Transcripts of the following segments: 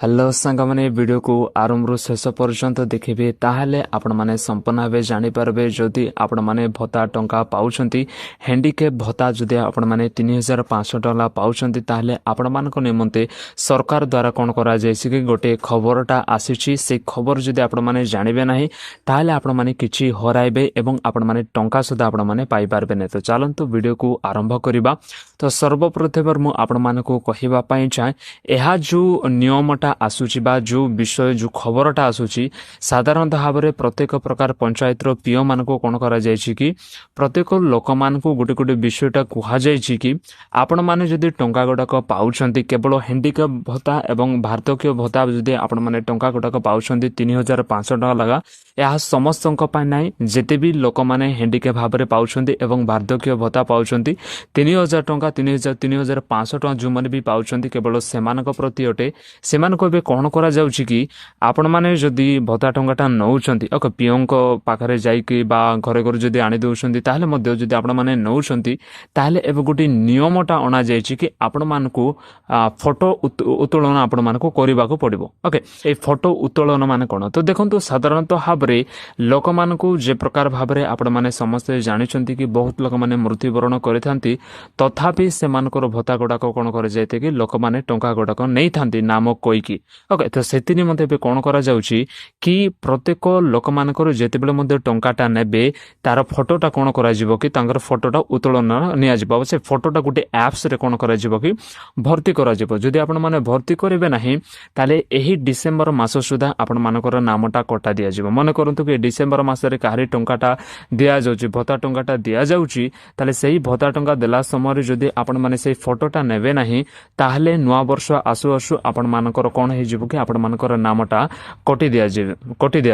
Hello सांग मैंने video को आरंभ शेष पर्यंत देखिए ताहले आपण माने संपूर्ण भाव जानीपारे जदि आपण माने भत्ता टंका पाउछंती हैंडिकेप भत्ता जदि आपण माने 3500 टंका पाउछंती ताहले आपण मानक निमंते सरकार द्वारा कोन करा जायछि कि गोटे खबरटा आसीछि से खबर जदि आपण माने जानिबे नाही ताहले आपण माने किछि हराइबे एवं आपण माने टंका सुधा आपण माने पाई पारबे नै। तो चलंतु वीडियो को आरंभ करिबा। तो सर्वप्रथम मु आपण मानक कहिबा पई चाहे एहा जो नियमटा आसूची बा जो विषय जो खबरटा आसूची साधारणतः भाव में प्रत्येक प्रकार पंचायत पीओ मान को कौन करा जायछि कि प्रत्येक लोक मान को गोटे गोटे विषयटा कहा जायछि कि आपण माने जदि टंका गुड़ाक पाउछंती केवल हैंडिकैप भत्ता एवं वार्धक्य भत्ता जदि आपण माने टंका गुड़ाक पाउछंती 3500 टका लगा यह समस्त ना जेते भी लोक माने हैंडिकैप भाव में पाउछंती एवं वार्धक्य भत्ता पाउछंती 3000 टंका 3500 टका जो माने भी पाउछंती केवल सेमानक प्रति अटे सेमानक बे कौन करा जाउछि कि आपण माने जदि भत्ता टंकाटा नउछंती ओके पीओंक पाखरे जाईकी बा घरे घरे जदि आनी दउछंती ताहले मध्ये जदि आपण माने नउछंती ताहले एबे गोटी नियमटा अना जायछि कि आपण मानकू फोटो उत्तोलन आपण मानकू करिबा को पड़िबो। ओके ए फोटो उत्तोलन माने कोन तो देखंतु साधारणतः भाबरे लोक मानकू जे प्रकार भाबरे आपण माने समस्त जानिछंती कि बहुत लोक माने मृत्युवरण करिथांती तथापि सेमानकर भत्ता गुड़ाक कौन कर जाते कि लोक माने टंका गुड़ाक नहीं थांती नाम कोईकी। ओके तो सेति निमंते बे कौन करा जाउछि कि प्रत्येक लोक मानकर जेतेबेले मध्ये टंकाटा नेबे तार फोटोटा कौन करा जिवो कि तांकर फोटोटा उत्तोलन निया जिवो से फोटोटा गुटे एप्स रे कौन करा जिवो कि भर्ती करा जिवो। जदि आपण माने भर्ती करिवे नाही ताले एही डिसेंबर मास सुधा आपण मानकर नामटा कटा दिया जिवो। मन करंतु कि डिसेंबर मास रे काहरी टंकाटा दिया जाउछि भत्ता टंकाटा दिया जाउछि ताले सेही भत्ता टंका देला समय जदि आपण माने सेही फोटोटा नेबे नाही ताहले नुआ वर्ष आसु आसु आपण मानकर कोन हे जिवो कि आपण मानकर नामटा कटि दिया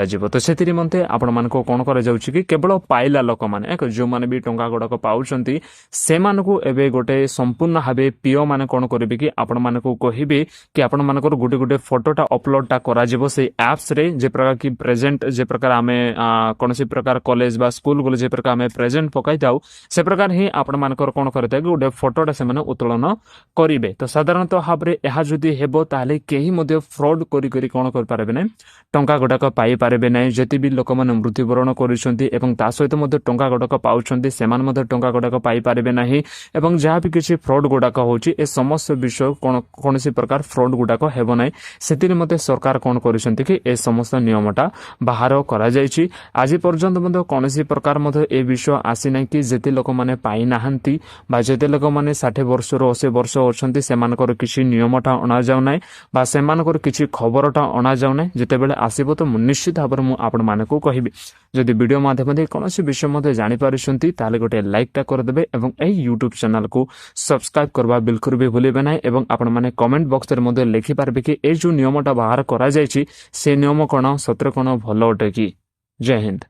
जिवो। तो सेति निमंते आपण मानको कोन करा जाउछि कि केवल पाइला लोक माने जो माने भी टंका गुड़ाक पाउछंती से मानको एबे गोटे संपूर्ण भाबे पीओ माने कोन करबे कि आपण मानको कहिबे कि आपण मानकर गोटे गोटे फोटोटा अपलोडटा करा जिवो से एप्स रे जे प्रकार कि प्रेजेंट जे प्रकार हमें कोनसी प्रकार कॉलेज बा स्कूल गले जे प्रकार हमें प्रेजेंट पकाई दाउ से प्रकार ही आपण मानकर कोन करते गोटे फोटोटा से माने उत्तोलन करिवे। तो साधारणतः भाव में यह जदि हेबो ताले केही मध्ये फ्रॉड करी करी कोन कर पारबे नै टंका गुड़ाक पाई पारबे नै। जति भी लोक माने मृत्युवरण करिसंती एवं ता सहित मध्ये टंका गुड़ाक पाउछंती सेमान मध्ये टंका गुड़ाक पाई पारबे नाही एवं जहाँ भी किछि फ्रॉड गुड़ाक होछि ए समस्त विषय कोनसी प्रकार फ्रॉड गुड़ाक हेबो नै सेति मध्ये सरकार कोन करिसंती कि ए समस्त नियमटा बाहर करा जायछि। आज पर्यंत मध्ये कोनसी प्रकार मध्ये ए विषय आसी नै कि जेते लोक माने पाई नाहंती बा जेते लोक माने 60 वर्ष रो 80 वर्ष अछंती सेमानकर किछि नियमटा अना जाउ नै बा सेमानकर किछि खबरटा अना जाउ नै जेतेबेले आसीबो तो निश्चित भाବରେ मु आपण मानकू कहिबी। जदि वीडियो माध्यम कोनोसी विषय मध्ये जानि पारिसंती ताले गोटे लाइक टा कर देबे एवं एही यूट्यूब चैनल को सब्सक्राइब करबा बिल्कुल भी भूलिबे नै एवं आपण माने कमेंट बॉक्स रे मध्ये लिखि पारबे कि ए जो नियमटा बाहर करा जायछि से नियम कोन सत्र कोन भलो अटे कि। जय हिंद।